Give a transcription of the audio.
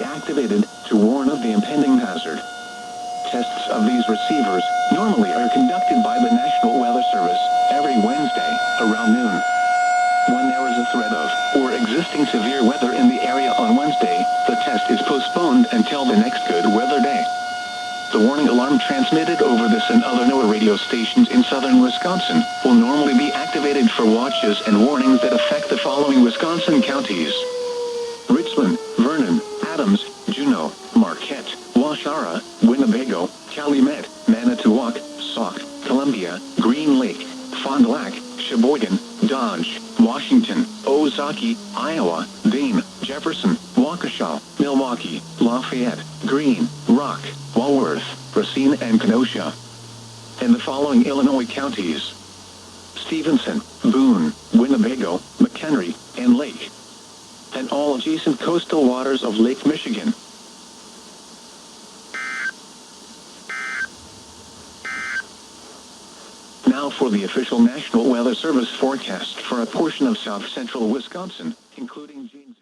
activated to warn of the impending hazard. Tests of these receivers normally are conducted by the National Weather Service every Wednesday around noon. When there is a threat of or existing severe weather in the area on Wednesday, the test is postponed until the next good weather day. The warning alarm transmitted over this and other NOAA radio stations in southern Wisconsin will normally be activated for watches and warnings that affect the following Wisconsin counties: Richland, Vernon, Adams, Juneau, Marquette, Waushara, Winnebago, Calumet, Manitowoc, Sauk, Columbia, Green Lake, Fond du Lac, Sheboygan, Dodge, Washington, Ozaukee, Iowa, Dane, Jefferson, Waukesha, Milwaukee, Lafayette, Green, Rock, Walworth, Racine, and Kenosha. And the following Illinois counties: Stevenson, Boone, Winnebago, McHenry, and Lake, and all adjacent coastal waters of Lake Michigan. Now for the official National Weather Service forecast for a portion of south-central Wisconsin, including Janesville.